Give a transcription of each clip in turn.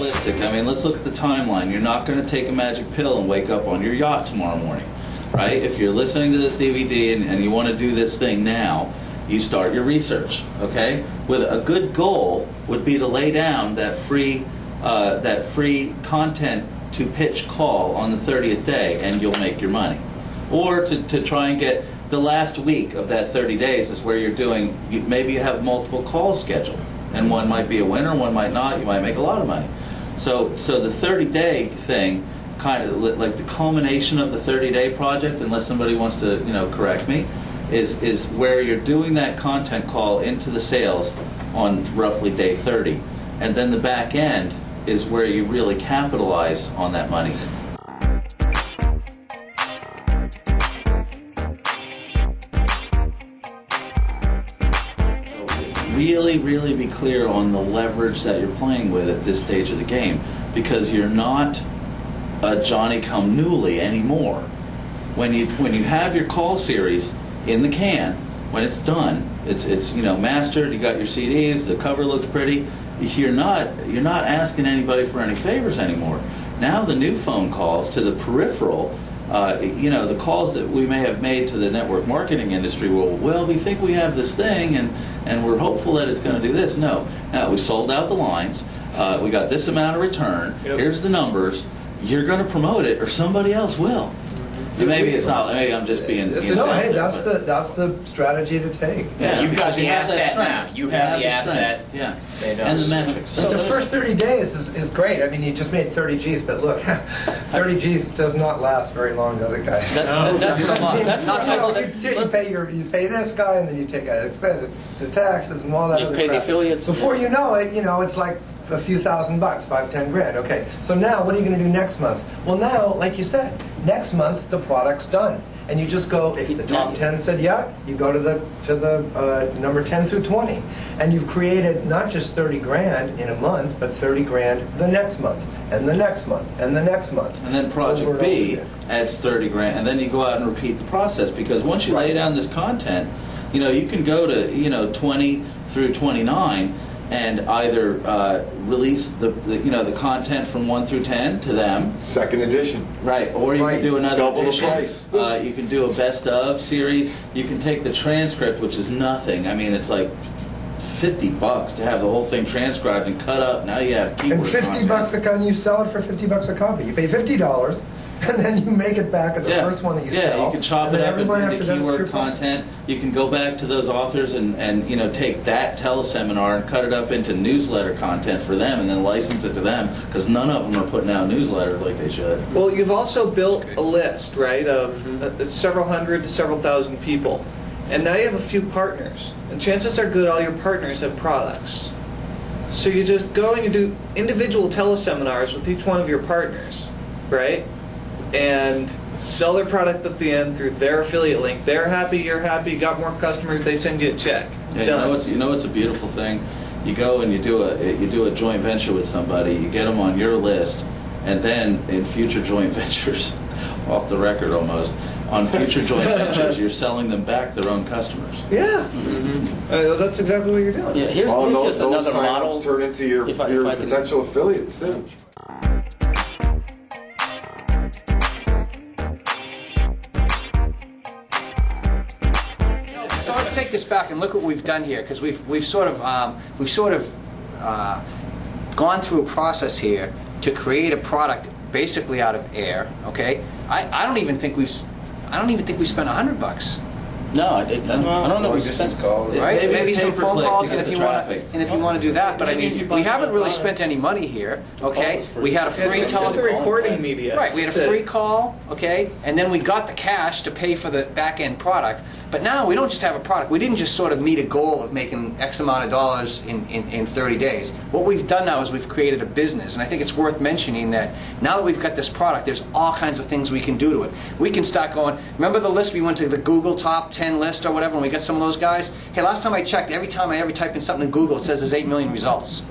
realistic. I mean, let's look at the timeline. You're not going to take a magic pill and wake up on your yacht tomorrow morning, right? If you're listening to this DVD and you want to do this thing now, you start your research, okay? With a good goal would be to lay down that free content to pitch call on the 30th day, and you'll make your money. Or to try and get the last week of that 30 days is where you're doing, maybe you have multiple calls scheduled, and one might be a winner, one might not. You might make a lot of money. So the 30-day thing, kind of like the culmination of the 30-day project, unless somebody wants to correct me, is where you're doing that content call into the sales on roughly day 30, and then the back end is where you really capitalize on that money. Really be clear on the leverage that you're playing with at this stage of the game, because you're not a Johnny-come-newly anymore. When you have your call series in the can, when it's done, it's mastered, you got your CDs, the cover looks pretty, you're not asking anybody for any favors anymore. Now the new phone calls to the peripheral, the calls that we may have made to the network marketing industry, well, we think we have this thing and we're hopeful that it's going to do this. No, we sold out the lines, we got this amount of return, here's the numbers, you're going to promote it or somebody else will. Maybe it's not. Maybe I'm just being. Hey, that's the strategy to take. Yeah, you've got the asset now. You have the asset. Yeah, and the metrics. So the first 30 days is great. I mean, you just made 30 G's, but look, 30 G's does not last very long, does it, guys? That's a lot. That's not simple. You pay this guy, and then you take expenses, the taxes, and all that. You other pay crap. the affiliates. Before you know it, it's like a few $1,000, $5-10 grand. Okay, so now what are you going to do next month? Well, now, like you said, next month the product's done, and you just go. If the top 10 said yeah, you go to the number 10 through 20, and you've created not just 30 grand in a month, but 30 grand the next month, and the next month, and the next month. And then Project B adds 30 grand, and then you go out and repeat the process, because once you lay down this content, you can go to 20 through 29. And either release the content from 1 through 10 to them. Second edition. Right, or you can do another double edition. the price. You can do a best of series. You can take the transcript, which is nothing. I mean, it's like $50 to have the whole thing transcribed and cut up. Now you have keyword and $50 content. a copy. You sell it for $50 a copy. You pay $50. And then you make it back at the first one that you sell. Yeah, you can chop it up into keyword content. content. You can go back to those authors and take that teleseminar and cut it up into newsletter content for them and then license it to them, because none of them are putting out newsletters like they should. Well, you've also built a list, right, of several hundred to several thousand people. And now you have a few partners. And chances are good all your partners have products. So you just go and you do individual teleseminars with each one of your partners, right? And sell their product at the end through their affiliate link. They're happy, you're happy, you got more customers, they send you a check. Yeah, you know what's a beautiful thing? You go and you do a joint venture with somebody, you get them on your list, and then in future joint ventures, off the record almost, on future joint ventures, you're selling them back their own customers. Yeah, that's exactly what you're doing. Yeah, here's those just another sign-ups model. turn into your potential affiliates too. So let's take this back and look what we've done here, because we've sort of gone through a process here to create a product basically out of air. Okay, I don't even think we spent $100. No, I don't know. We spent calls. Right? Maybe some phone pay-per-click calls, to and get if the you want, traffic. and if you want to do that. But I mean, we haven't really spent any money here. Okay, we had a free It's just the telephone. recording media. Right, we had a free call, okay, and then we got the cash to pay for the back-end product. But now we don't just have a product. We didn't just sort of meet a goal of making X amount of dollars in 30 days. What we've done now is we've created a business, and I think it's worth mentioning that now that we've got this product, there's all kinds of things we can do to it. We can start going, remember the list, we went to the Google top 10 list or whatever, and we got some of those guys? Hey, last time I checked, every time I ever type in something in Google, it says there's 8 million results.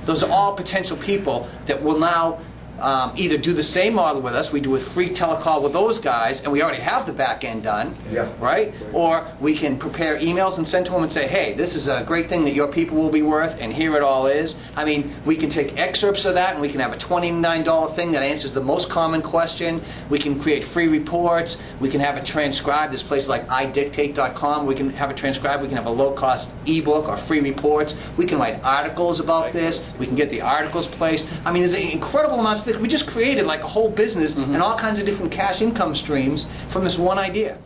Those are all potential people that will now either do the same model with us, we do a free telecall with those guys, and we already have the back end done, Yeah. right? Or we can prepare emails and send to them and say, hey, this is a great thing that your people will be worth, and here it all is. I mean, we can take excerpts of that, and we can have a $29 thing that answers the most common question. We can create free reports. We can have it transcribed. There's places like idictate.com. We can have it transcribed. We can have a low-cost ebook or free reports. We can write articles about this. We can get the articles placed. I mean, there's incredible amounts that we just created like a whole business and all kinds of different cash income streams from this one idea.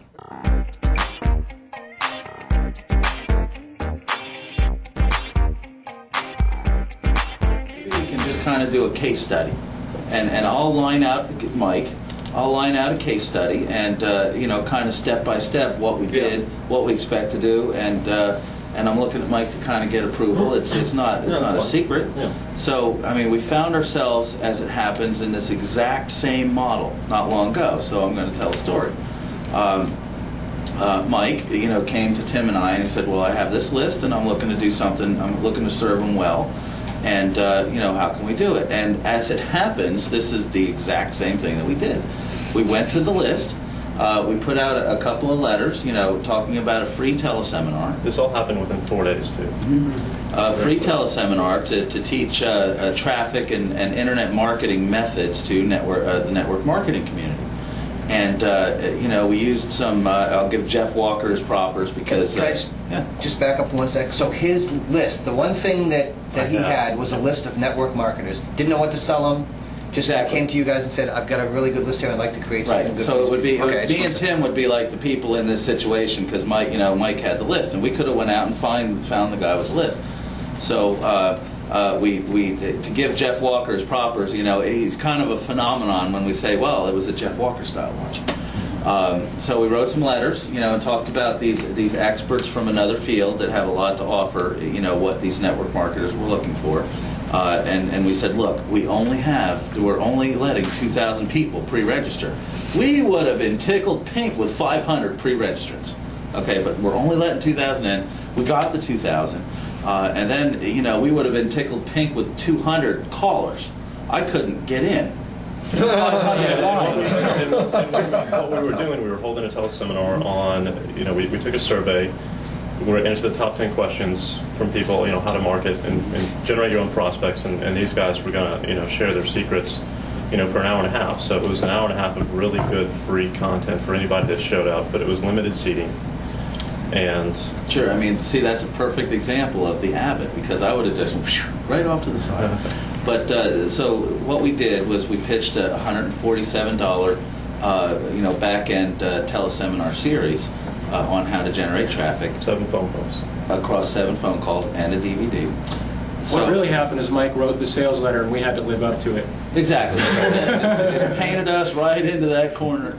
Maybe we can just kind of do a case study, and I'll line out, Mike, I'll line out a case study and kind of step by step what we did, what we expect to do, and I'm looking at Mike to kind of get approval. It's not a secret. Yeah. So I mean, we found ourselves, as it happens, in this exact same model not long ago. So I'm going to tell a story. Mike, came to Tim and I and he said, "Well, I have this list and I'm looking to do something. I'm looking to serve them well, and how can we do it?" And as it happens, this is the exact same thing that we did. We went to the list. We put out a couple of letters, talking about a free teleseminar. This all happened within 4 days, too. A free teleseminar to teach traffic and internet marketing methods to the network marketing community. And, we used some, I'll give Jeff Walker his propers because... Can I just back up for 1 second? So his list, the one thing that he had was a list of network marketers. Didn't know what to sell them. Just came to you guys and said, I've got a really good list here. I'd like to create something Right. good. So for it would be okay, me and Tim would be like the people in this situation because Mike had the list, and we could have went out and found the guy with the list. So we to give Jeff Walker his propers, he's kind of a phenomenon when we say, well, it was a Jeff Walker style watch. So we wrote some letters, and talked about these experts from another field that have a lot to offer, what these network marketers were looking for. And we said, look, we're only letting 2,000 people pre-register. We would have been tickled pink with 500 pre-registrants. Okay, but we're only letting 2,000 in. We got the 2,000. And then, we would have been tickled pink with 200 callers. I couldn't get in. And what we were doing, we were holding a teleseminar on, we took a survey. We were answering the top 10 questions from people, how to market and generate your own prospects. And these guys were going to, share their secrets, for an hour and a half. So it was an hour and a half of really good free content for anybody that showed up, but it was limited seating. And sure, I mean, see, that's a perfect example of the Abbott, because I would have just right off to the side. But so what we did was we pitched a $147, back-end teleseminar series on how to generate traffic. 7 phone calls. Across 7 phone calls and a DVD. What really happened is Mike wrote the sales letter and we had to live up to it. Exactly. Just painted us right into that corner.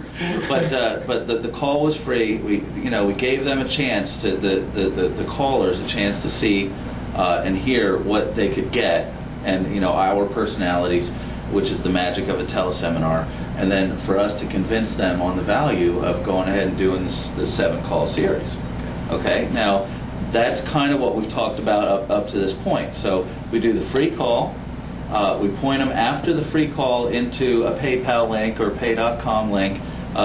But the call was free. We gave them a chance to the callers a chance to see and hear what they could get, and our personalities, which is the magic of a teleseminar, and then for us to convince them on the value of going ahead and doing this 7-call series. Okay, now that's kind of what we've talked about up to this point. So we do the free call. We point them after the free call into a PayPal link or pay.com link,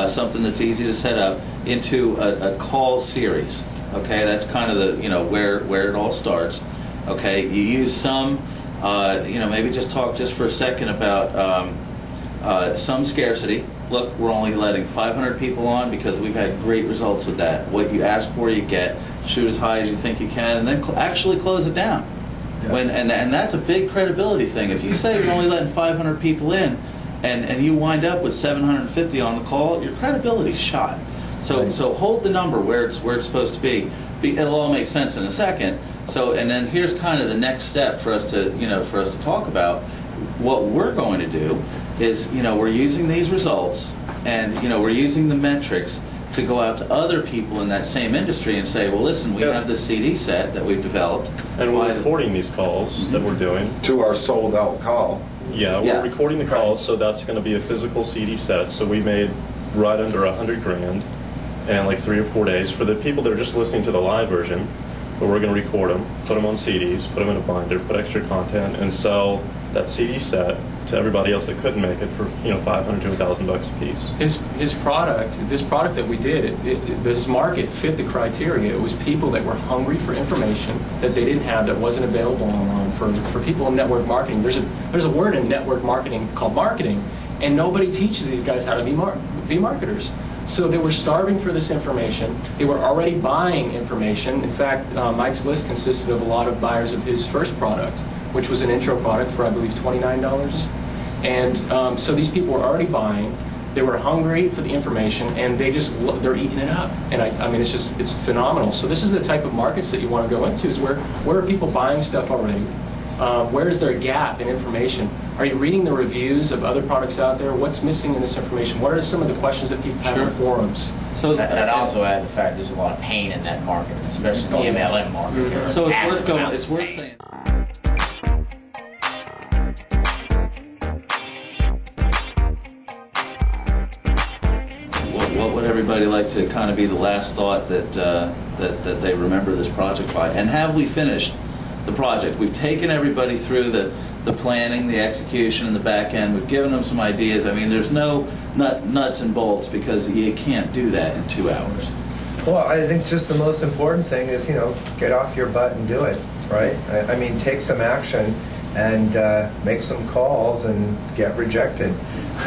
something that's easy to set up, into a call series. Okay, that's kind of the where it all starts. Okay, you use some. Maybe just talk just for a second about some scarcity. Look, we're only letting 500 people on because we've had great results with that. What you ask for, you get. Shoot as high as you think you can, and then actually close it down. Yes. And that's a big credibility thing. If you say you're only letting 500 people in, and you wind up with 750 on the call, your credibility's shot. So Right. so hold the number where it's supposed to be. It'll all make sense in a second. So and then here's kind of the next step for us to talk about. What we're going to do is we're using these results, and we're using the metrics to go out to other people in that same industry and say, well, listen, we have this CD set that we've developed. And we're recording these calls that we're doing. To our sold-out call. Yeah, we're recording the calls, so that's going to be a physical CD set. So we made right under $100,000 in like 3 or 4 days for the people that are just listening to the live version. But we're going to record them, put them on CDs, put them in a binder, put extra content, and sell that CD set to everybody else that couldn't make it for $500 to $1,000 a piece. His product, this product that we did, his market fit the criteria. It was people that were hungry for information that they didn't have, that wasn't available online for people in network marketing. There's a word in network marketing called marketing, and nobody teaches these guys how to be marketers. So they were starving for this information. They were already buying information. In fact, Mike's list consisted of a lot of buyers of his first product, which was an intro product for, I believe, $29. And so these people were already buying. They were hungry for the information, and they're eating it up. And I mean, it's phenomenal. So this is the type of markets that you want to go into, is where are people buying stuff already? Where is there a gap in information? Are you reading the reviews of other products out there? What's missing in this information? What are some of the questions that people have in forums? So that also adds the fact there's a lot of pain in that market, especially the MLM market. So Massive it's worth saying. What would everybody like to kind of be the last thought that they remember this project by? And have we finished the project? We've taken everybody through the planning, the execution, and the back end. We've given them some ideas. I mean, there's no nuts and bolts, because you can't do that in 2 hours. Well, I think just the most important thing is, get off your butt and do it, right? I mean, take some action and make some calls and get rejected.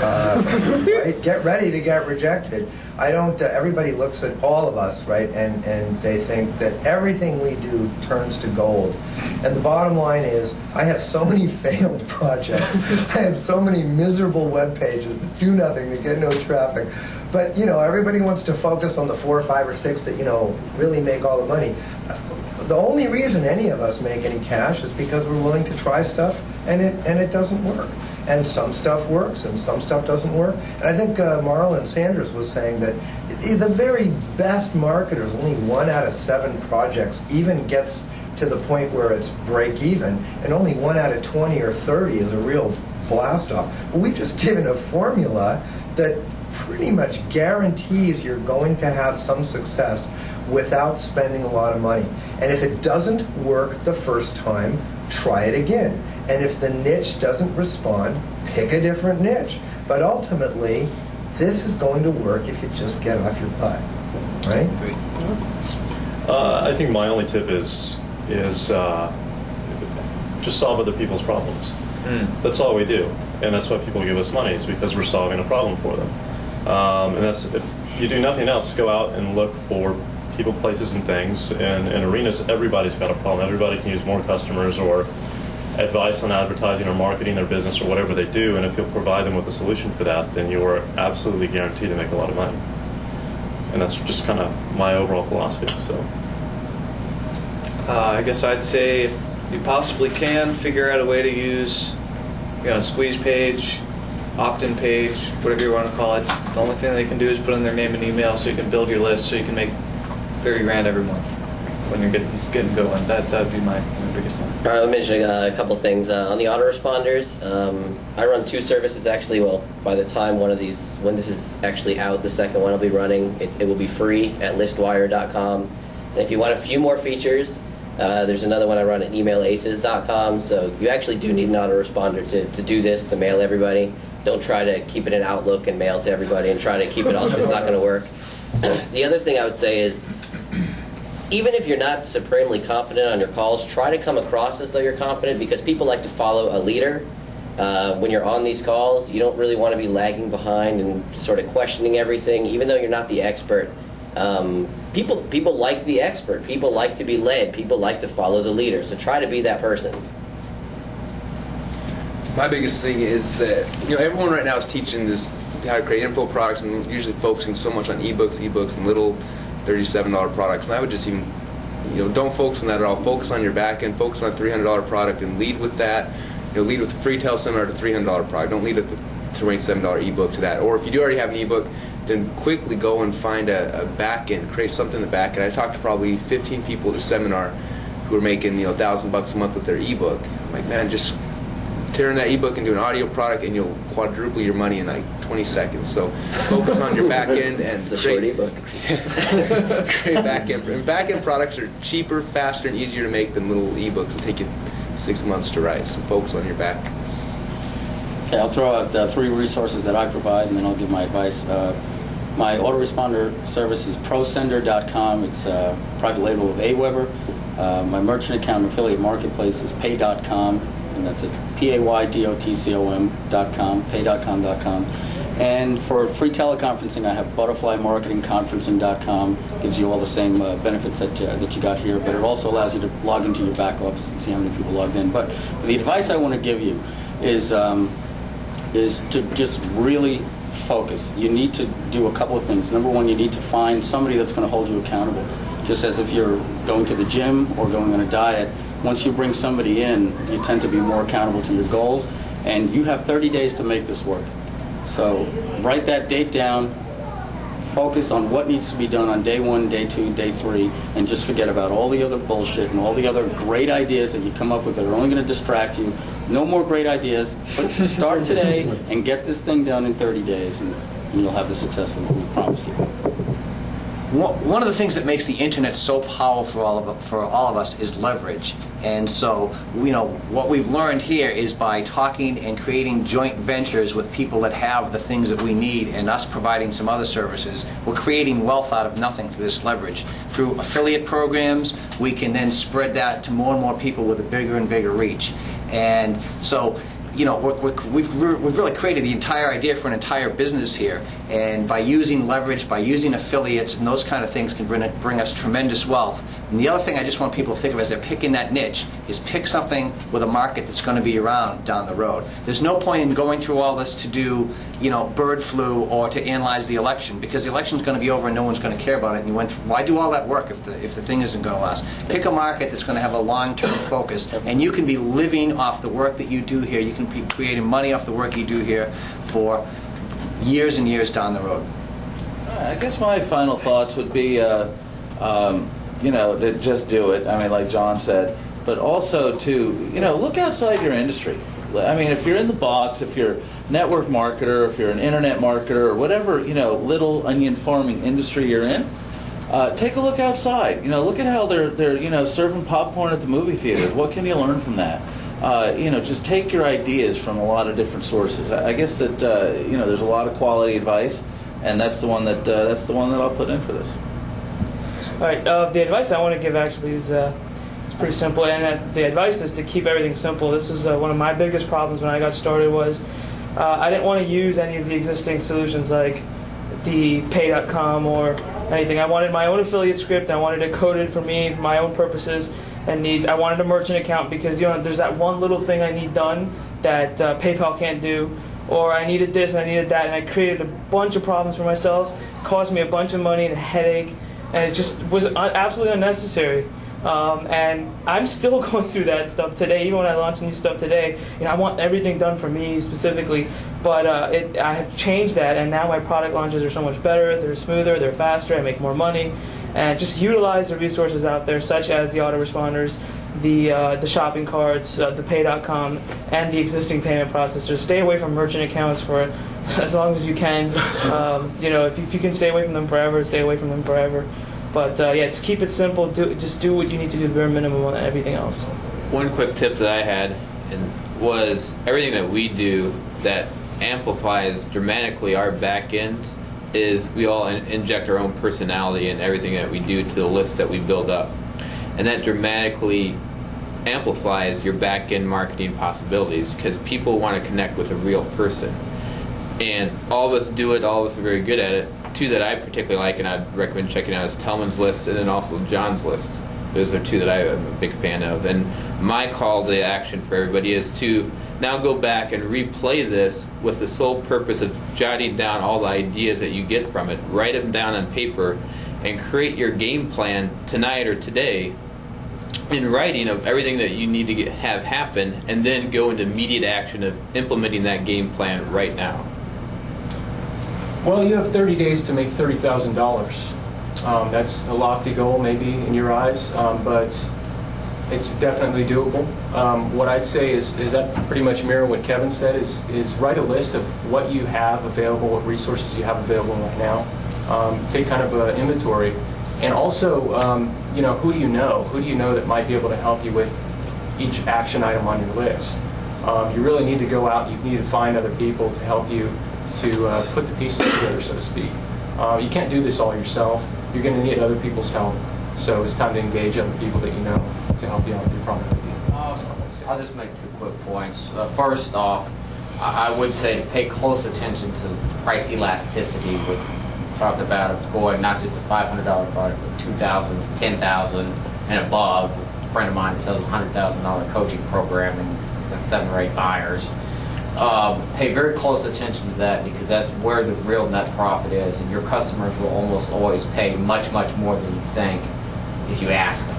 Right? Get ready to get rejected. Everybody looks at all of us, right, and they think that everything we do turns to gold. And the bottom line is, I have so many failed projects. I have so many miserable web pages that do nothing, that get no traffic. But, everybody wants to focus on the 4 or 5 or 6 that, really make all the money. The only reason any of us make any cash is because we're willing to try stuff and it doesn't work. And some stuff works and some stuff doesn't work. And I think Marlon Sanders was saying that the very best marketers, only 1 out of 7 projects even gets to the point where it's break even, and only 1 out of 20 or 30 is a real blast off. Well, we've just given a formula that pretty much guarantees you're going to have some success without spending a lot of money. And if it doesn't work the first time, try it again. And if the niche doesn't respond, pick a different niche. But ultimately, this is going to work if you just get off your butt, right? I think my only tip is just solve other people's problems. That's all we do, and that's why people give us money, is because we're solving a problem for them. And that's, if you do nothing else, go out and look for people, places, and things. And in arenas, everybody's got a problem. Everybody can use more customers or advice on advertising or marketing their business or whatever they do. And if you'll provide them with a solution for that, then you are absolutely guaranteed to make a lot of money. And that's just kind of my overall philosophy. So, I guess I'd say, if you possibly can, figure out a way to use, a squeeze page, opt-in page, whatever you want to call it. The only thing they can do is put in their name and email, so you can build your list, so you can make 30 grand every month when you're getting going. That would be my biggest thing. All right, I'll mention a couple things. On the autoresponders, I run 2 services actually. Well, by the time when this is actually out, the second one will be running. It will be free at listwire.com. And if you want a few more features, there's another one I run at emailaces.com. So you actually do need an autoresponder to do this, to mail everybody. Don't try to keep it in Outlook and mail to everybody and try to keep it all. It's not going to work. The other thing I would say is, even if you're not supremely confident on your calls, try to come across as though you're confident, because people like to follow a leader. When you're on these calls, you don't really want to be lagging behind and sort of questioning everything, even though you're not the expert. People like the expert. People like to be led. People like to follow the leader. So try to be that person. My biggest thing is that everyone right now is teaching this how to create info products, and usually focusing so much on ebooks and little $37 products. And I would just even don't focus on that at all. Focus on your back end. Focus on a $300 product and lead with that. Lead with a free teleseminar to $300 product. Don't lead with the $27 ebook to that. Or if you do already have an ebook, then quickly go and find a back end, create something in the back end. I talked to probably 15 people at a seminar who are making $1,000 a month with their ebook. I'm like, man, just turn that ebook into an audio product and you'll quadruple your money in like 20 seconds. So focus on your back end and It's a short ebook. create back end. And back end products are cheaper, faster, and easier to make than little ebooks that take you 6 months to write. So focus on your back Okay, I'll throw out 3 resources that I provide, and then I'll give my advice. My autoresponder service is prosender.com. It's a private label of AWeber. My merchant account and affiliate marketplace is pay.com, and that's at paydotcom.com, pay.com.com. And for free teleconferencing, I have butterflymarketingconferencing.com. Gives you all the same benefits that you got here, but it also allows you to log into your back office and see how many people logged in. But the advice I want to give you is to just really focus. You need to do a couple of things. Number one, you need to find somebody that's going to hold you accountable. Just as if you're going to the gym or going on a diet, once you bring somebody in, you tend to be more accountable to your goals, and you have 30 days to make this work. So write that date down, focus on what needs to be done on day 1, day 2, day 3, and just forget about all the other bullshit and all the other great ideas that you come up with that are only going to distract you. No more great ideas, but start today and get this thing done in 30 days, and you'll have the success we promised you. One of the things that makes the internet so powerful for all of us is leverage. And so, what we've learned here is by talking and creating joint ventures with people that have the things that we need, and us providing some other services, we're creating wealth out of nothing through this leverage. Through affiliate programs, we can then spread that to more and more people with a bigger and bigger reach. And so, we've really created the entire idea for an entire business here, and by using leverage, by using affiliates and those kind of things can bring us tremendous wealth. And the other thing I just want people to think of as they're picking that niche is pick something with a market that's going to be around down the road. There's no point in going through all this to do, bird flu or to analyze the election, because the election's going to be over and no one's going to care about it. And why do all that work if the thing isn't going to last? Pick a market that's going to have a long-term focus, and you can be living off the work that you do here. You can be creating money off the work you do here for years and years down the road. I guess my final thoughts would be, to just do it. I mean, like John said, but also to, look outside your industry. I mean, if you're in the box, if you're a network marketer, if you're an internet marketer, or whatever, little onion farming industry you're in, take a look outside. Look at how they're serving popcorn at the movie theaters. What can you learn from that? Just take your ideas from a lot of different sources. I guess that there's a lot of quality advice, and that's the one that I'll put in for this. All right. The advice I want to give actually is it's pretty simple, and the advice is to keep everything simple. This is one of my biggest problems when I got started was I didn't want to use any of the existing solutions like the pay.com or anything. I wanted my own affiliate script. I wanted it coded for me, for my own purposes and needs. I wanted a merchant account because there's that one little thing I need done that PayPal can't do, or I needed this and I needed that, and I created a bunch of problems for myself. Cost me a bunch of money and a headache, and it just was absolutely unnecessary. And I'm still going through that stuff today. Even when I launch new stuff today, I want everything done for me specifically. But I have changed that, and now my product launches are so much better. They're smoother, they're faster. I make more money, and just utilize the resources out there, such as the autoresponders, the shopping carts, the pay.com, and the existing payment processors. Stay away from merchant accounts for as long as you can. If you can stay away from them forever, stay away from them forever. But just keep it simple. Just do what you need to do, the bare minimum on everything else. One quick tip that I had was everything that we do that amplifies dramatically our back end is we all inject our own personality in everything that we do to the list that we build up. And that dramatically amplifies your back end marketing possibilities because people want to connect with a real person. And all of us do it, all of us are very good at it. Two that I particularly like and I'd recommend checking out is Tellman's List and then also John's List. Those are two that I'm a big fan of. And my call to action for everybody is to now go back and replay this with the sole purpose of jotting down all the ideas that you get from it, write them down on paper, and create your game plan tonight or today in writing of everything that you need to have happen, and then go into immediate action of implementing that game plan right now. Well, you have 30 days to make $30,000. That's a lofty goal, maybe, in your eyes, but it's definitely doable. What I'd say is that pretty much mirror what Kevin said, is write a list of what you have available, what resources you have available right now. Take kind of an inventory. And also, who do you know? Who do you know that might be able to help you with each action item on your list? You really need to go out. You need to find other people to help you to put the pieces together, so to speak. You can't do this all yourself. You're going to need other people's help. So it's time to engage other people that you know to help you out with your product idea. I'll just make 2 quick points. First off, I would say to pay close attention to price elasticity. We talked about it going not just a $500 product, but $2,000, $10,000, and above. A friend of mine sells a $100,000 coaching program, and it's got 7 or 8 buyers. Pay very close attention to that, because that's where the real net profit is, and your customers will almost always pay much, much more than you think if you ask them.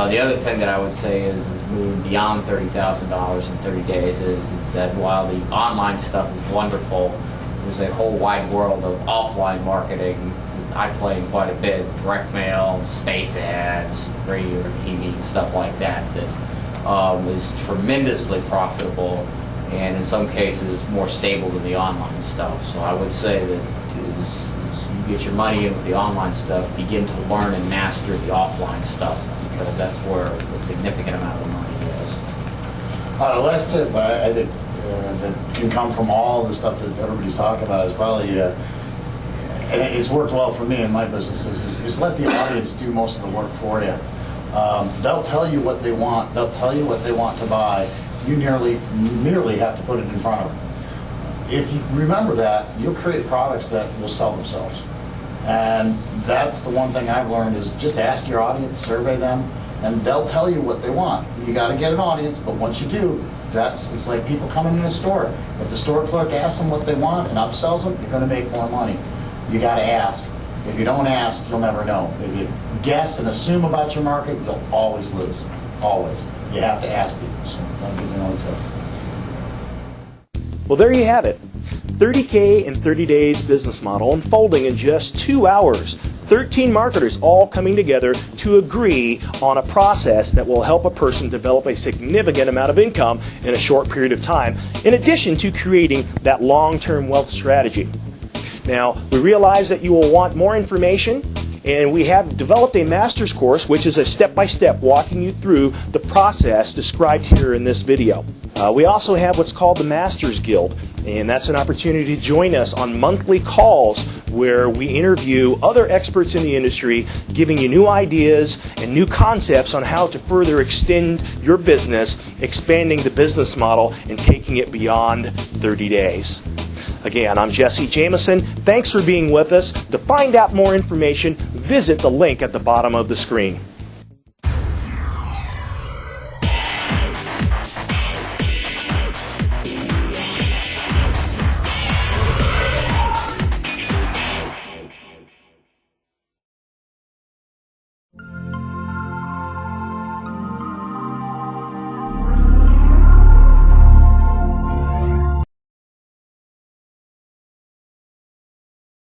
The other thing that I would say is moving beyond $30,000 in 30 days is that while the online stuff is wonderful, there's a whole wide world of offline marketing. I play in quite a bit, direct mail, space ads, radio or TV, stuff like that, that is tremendously profitable and in some cases more stable than the online stuff. So I would say that as you get your money in with the online stuff, begin to learn and master the offline stuff, because that's where a significant amount of money is. The last tip I think that can come from all the stuff that everybody's talking about is probably, and it's worked well for me in my businesses, is let the audience do most of the work for you. They'll tell you what they want. They'll tell you what they want to buy. You merely have to put it in front of them. If you remember that, you'll create products that will sell themselves. And that's the one thing I've learned is just ask your audience, survey them, and they'll tell you what they want. You got to get an audience, but once you do, it's like people coming in a store. If the store clerk asks them what they want and upsells them, you're going to make more money. You got to ask. If you don't ask, you'll never know. If you guess and assume about your market, you'll always lose. Always. You have to ask people. So I'll give you another tip. Well, there you have it. 30K in 30 days business model unfolding in just 2 hours. 13 marketers all coming together to agree on a process that will help a person develop a significant amount of income in a short period of time, in addition to creating that long-term wealth strategy. Now, we realize that you will want more information, and we have developed a master's course, which is a step-by-step walking you through the process described here in this video. We also have what's called the Masters Guild, and that's an opportunity to join us on monthly calls where we interview other experts in the industry, giving you new ideas and new concepts on how to further extend your business, expanding the business model, and taking it beyond 30 days. Again, I'm Jesse Jameson. Thanks for being with us. To find out more information, visit the link at the bottom of the screen.